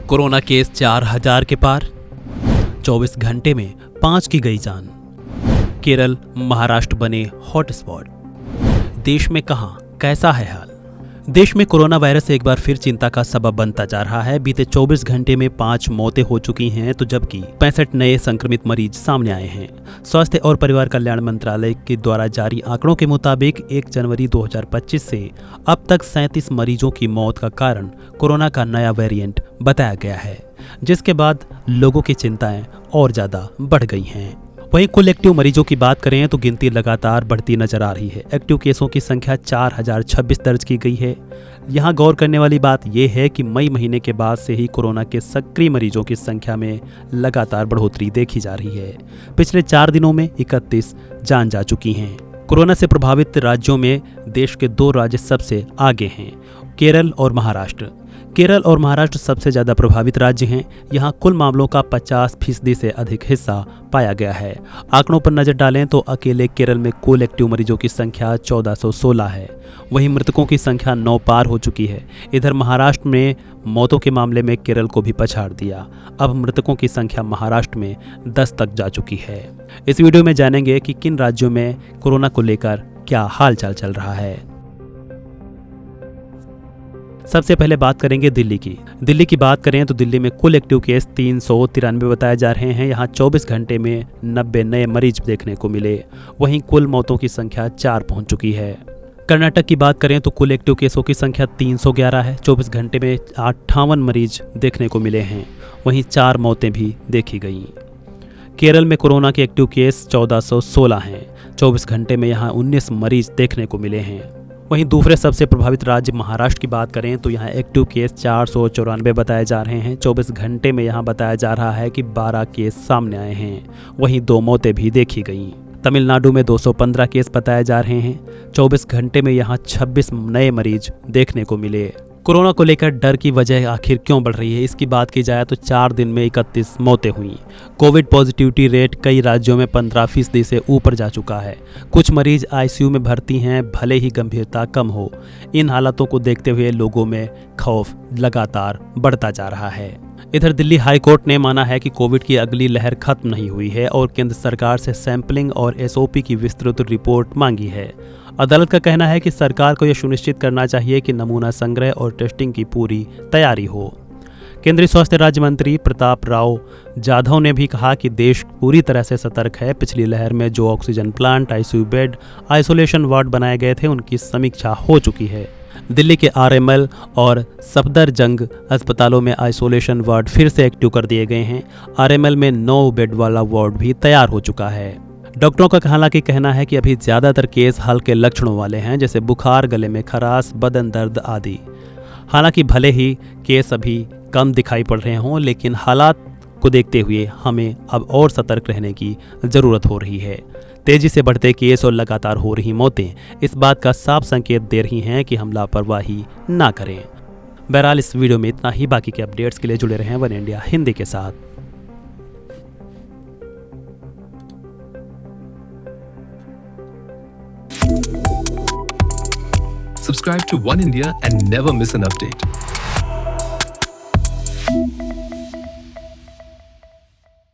Corona case 4000 के पार, 24 घंटे में 5 की गई जान। केरल महाराष्ट्र बने हॉटस्पॉट। देश में कहां कैसा है हाल? देश में कोरोना वायरस एक बार फिर चिंता का सबब बनता जा रहा है। बीते 24 घंटे में 5 मौतें हो चुकी हैं, तो जबकि 65 नए संक्रमित मरीज सामने आए हैं। स्वास्थ्य और परिवार कल्याण मंत्रालय के द्वारा जारी आंकड़ों के मुताबिक 1 जनवरी 2025 से अब तक 37 मरीजों की मौत का कारण कोरोना का नया वेरिएंट बताया गया है, जिसके बाद लोगों की चिंताएं और ज्यादा बढ़ गई हैं। वहीं कुल एक्टिव मरीजों की बात करें तो गिनती लगातार बढ़ती नजर आ रही है। एक्टिव केसों की संख्या 4026 दर्ज की गई है। यहां गौर करने वाली बात यह है कि मई महीने के बाद से ही कोरोना के सक्रिय मरीजों की संख्या में लगातार बढ़ोतरी देखी जा रही है। पिछले 4 दिनों में 31 जान जा चुकी हैं। कोरोना से प्रभावित राज्यों में देश के 2 राज्य सबसे आगे हैं, केरल और महाराष्ट्र। केरल और महाराष्ट्र सबसे ज्यादा प्रभावित राज्य हैं। यहाँ कुल मामलों का 50% से अधिक हिस्सा पाया गया है। आंकड़ों पर नजर डालें तो अकेले केरल में कुल एक्टिव मरीजों की संख्या 1416 है। वहीं मृतकों की संख्या 9 पार हो चुकी है। इधर महाराष्ट्र में मौतों के मामले में केरल को भी पछाड़ दिया। अब मृतकों की संख्या महाराष्ट्र में 10 तक जा चुकी है। इस वीडियो में जानेंगे कि किन राज्यों में कोरोना को लेकर क्या हालचाल चल रहा है। सबसे पहले बात करेंगे दिल्ली की। दिल्ली की बात करें तो दिल्ली में कुल एक्टिव केस 393 बताए जा रहे हैं। यहाँ 24 घंटे में 90 नए मरीज देखने को मिले। वहीं कुल मौतों की संख्या 4 पहुंच चुकी है। कर्नाटक की बात करें तो कुल एक्टिव केसों की संख्या 311 है। 24 घंटे में 58 मरीज देखने को मिले हैं। वहीं 4 मौतें भी देखी गई। केरल में कोरोना के एक्टिव केस 1416 हैं। 24 घंटे में यहाँ 19 मरीज देखने को मिले हैं। वहीं दूसरे सबसे प्रभावित राज्य महाराष्ट्र की बात करें तो यहाँ एक्टिव केस 494 बताए जा रहे हैं। 24 घंटे में यहाँ बताया जा रहा है कि 12 केस सामने आए हैं। वहीं 2 मौतें भी देखी गईं। तमिलनाडु में 215 केस बताए जा रहे हैं। 24 घंटे में यहाँ 26 नए मरीज देखने को मिले। कोरोना को लेकर डर की वजह आखिर क्यों बढ़ रही है, इसकी बात की जाए तो 4 दिन में 31 मौतें हुई। कोविड पॉजिटिविटी रेट कई राज्यों में 15% से ऊपर जा चुका है। कुछ मरीज आईसीयू में भर्ती हैं, भले ही गंभीरता कम हो। इन हालातों को देखते हुए लोगों में खौफ लगातार बढ़ता जा रहा है। इधर दिल्ली हाई कोर्ट ने माना है कि कोविड की अगली लहर खत्म नहीं हुई है और केंद्र सरकार से सैंपलिंग और एसओपी की विस्तृत रिपोर्ट मांगी है। अदालत का कहना है कि सरकार को यह सुनिश्चित करना चाहिए कि नमूना संग्रह और टेस्टिंग की पूरी तैयारी हो। केंद्रीय स्वास्थ्य राज्य मंत्री प्रताप राव जाधव ने भी कहा कि देश पूरी तरह से सतर्क है। पिछली लहर में जो oxygen plant, ICU bed, isolation ward बनाए गए थे, उनकी समीक्षा हो चुकी है। दिल्ली के आरएमएल और सफदरजंग अस्पतालों में आइसोलेशन वार्ड फिर से एक्टिव कर दिए गए हैं। आरएमएल में 9 बेड वाला वार्ड भी तैयार हो चुका है। डॉक्टरों का हालांकि कहना है कि अभी ज्यादातर केस हल्के लक्षणों वाले हैं, जैसे बुखार, गले में खराश, बदन दर्द आदि। हालांकि भले ही केस अभी कम दिखाई पड़ रहे हों, लेकिन हालात को देखते हुए हमें अब और सतर्क रहने की जरूरत हो रही है। तेजी से बढ़ते केस और लगातार हो रही मौतें इस बात का साफ संकेत दे रही हैं कि हम लापरवाही ना करें। बहरहाल इस वीडियो में इतना ही। बाकी के अपडेट्स के लिए जुड़े रहें वन इंडिया हिंदी के साथ। Subscribe to One India and never miss an update.